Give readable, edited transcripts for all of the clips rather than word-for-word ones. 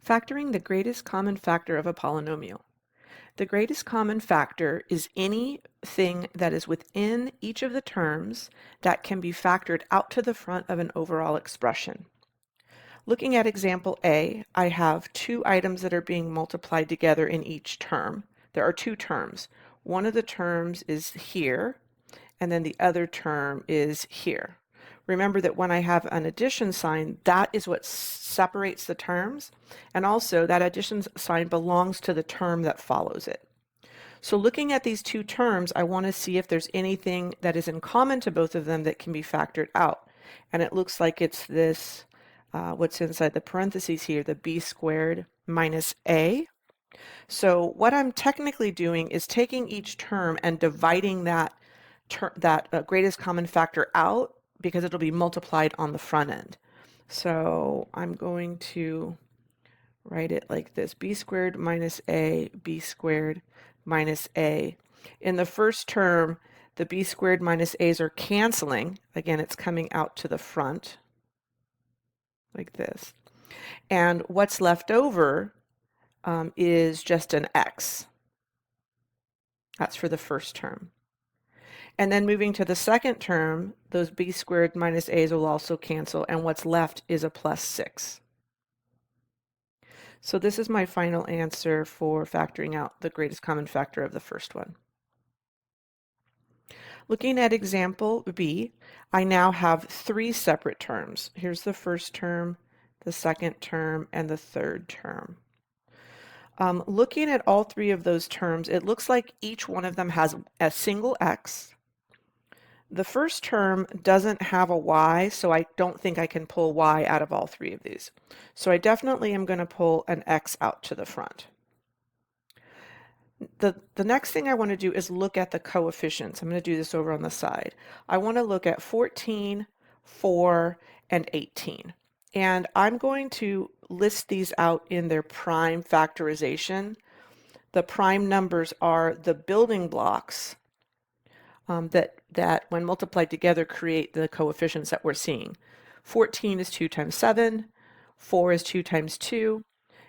Factoring the greatest common factor of a polynomial. The greatest common factor is anything that is within each of the terms that can be factored out to the front of an overall expression. Looking at example A, I have two items that are being multiplied together in each term. There are two terms. One of the terms is here, and then the other term is here. Remember that when I have an addition sign, that is what separates the terms, and also that addition sign belongs to the term that follows it. So looking at these two terms, I want to see if there's anything that is in common to both of them that can be factored out. And it looks like it's this, what's inside the parentheses here, the b squared minus a. So what I'm technically doing is taking each term and dividing that greatest common factor out, because it'll be multiplied on the front end. So I'm going to write it like this: b squared minus a, b squared minus a. In the first term, the b squared minus a's are canceling. Again, it's coming out to the front like this. And what's left over is just an x. That's for the first term. And then moving to the second term, those b squared minus a's will also cancel, and what's left is a plus 6. So this is my final answer for factoring out the greatest common factor of the first one. Looking at example B, I now have three separate terms. Here's the first term, the second term, and the third term. Looking at all three of those terms, it looks like each one of them has a single x. The first term doesn't have a y, so I don't think I can pull y out of all three of these. So I definitely am going to pull an x out to the front. The next thing I want to do is look at the coefficients. I'm going to do this over on the side. I want to look at 14, 4, and 18. And I'm going to list these out in their prime factorization. The prime numbers are the building blocks that when multiplied together create the coefficients that we're seeing. 14 is 2 times 7, 4 is 2 times 2,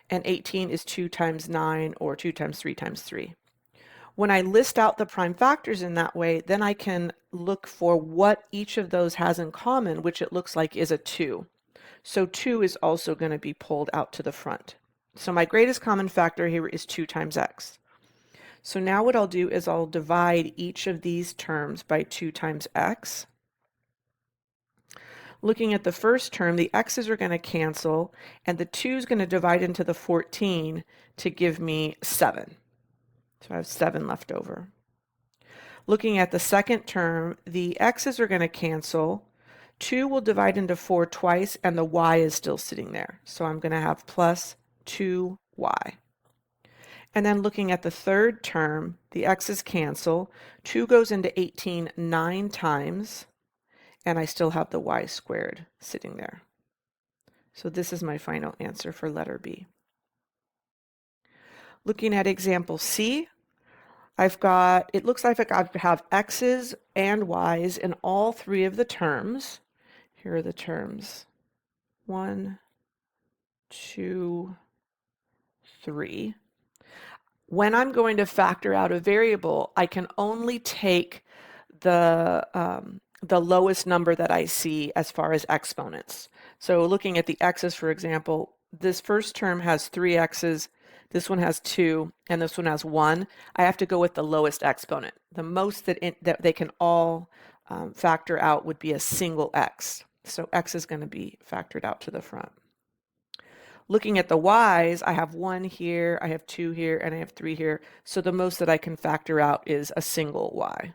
and 18 is 2 times 9, or 2 times 3 times 3. When I list out the prime factors in that way, then I can look for what each of those has in common, which it looks like is a 2. So 2 is also going to be pulled out to the front. So my greatest common factor here is 2 times x. So now what I'll do is I'll divide each of these terms by 2 times x. Looking at the first term, the x's are going to cancel, and the 2 is going to divide into the 14 to give me 7. So I have 7 left over. Looking at the second term, the x's are going to cancel. 2 will divide into 4 twice, and the y is still sitting there. So I'm going to have plus 2y. And then looking at the third term, the x's cancel. 2 goes into 18 9 times, and I still have the y squared sitting there. So this is my final answer for letter B. Looking at example C, it looks like I have x's and y's in all three of the terms. Here are the terms: 1, 2, 3. When I'm going to factor out a variable, I can only take the lowest number that I see as far as exponents. So looking at the x's, for example, this first term has 3 x's, this one has 2, and this one has 1. I have to go with the lowest exponent. The most that they can all factor out would be a single x. So x is going to be factored out to the front. Looking at the y's, I have 1 here, I have 2 here, and I have 3 here. So the most that I can factor out is a single y.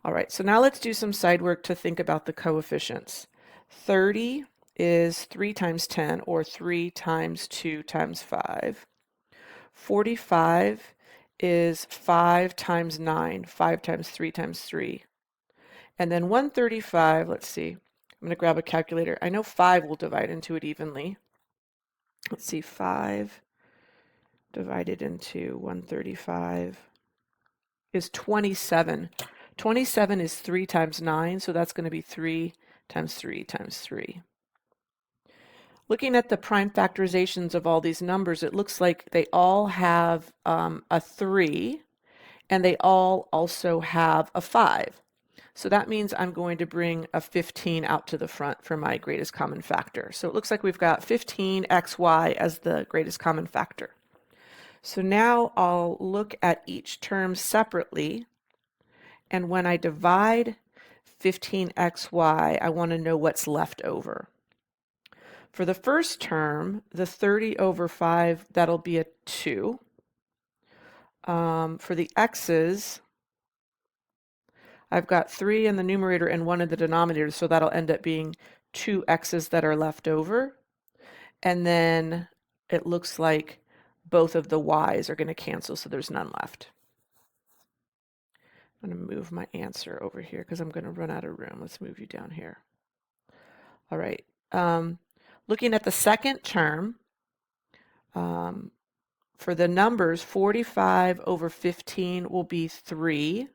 All right, so now let's do some side work to think about the coefficients. 30 is 3 times 10, or 3 times 2 times 5. 45 is 5 times 9, 5 times 3 times 3. And then 135, let's see, I'm going to grab a calculator. I know 5 will divide into it evenly. Let's see, 5 divided into 135 is 27. 27 is 3 times 9, so that's going to be 3 times 3 times 3. Looking at the prime factorizations of all these numbers, it looks like they all have a 3, and they all also have a 5. So that means I'm going to bring a 15 out to the front for my greatest common factor. So it looks like we've got 15xy as the greatest common factor. So now I'll look at each term separately, and when I divide 15xy, I want to know what's left over. For the first term, the 30 over 5, that'll be a 2. For the x's, I've got 3 in the numerator and 1 in the denominator, so that'll end up being 2 x's that are left over. And then it looks like both of the y's are going to cancel, so there's none left. I'm going to move my answer over here because I'm going to run out of room. Let's move you down here. All right. Looking at the second term, for the numbers, 45 over 15 will be 3.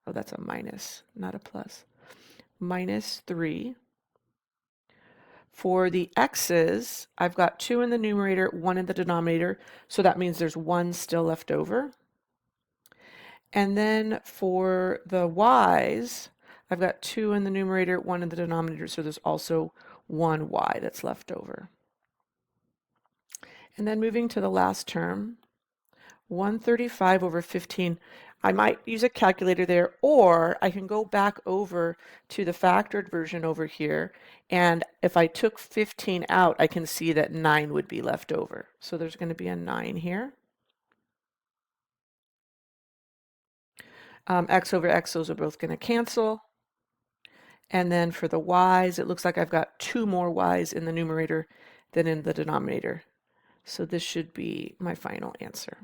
Oh, that's a minus, not a plus. Minus 3. For the x's, I've got 2 in the numerator, 1 in the denominator, so that means there's 1 still left over. And then for the y's, I've got 2 in the numerator, 1 in the denominator, so there's also 1 y that's left over. And then moving to the last term, 135 over 15. I might use a calculator there, or I can go back over to the factored version over here, and if I took 15 out, I can see that 9 would be left over. So there's going to be a 9 here. X over x, those are both going to cancel. And then for the y's, it looks like I've got 2 more y's in the numerator than in the denominator. So this should be my final answer.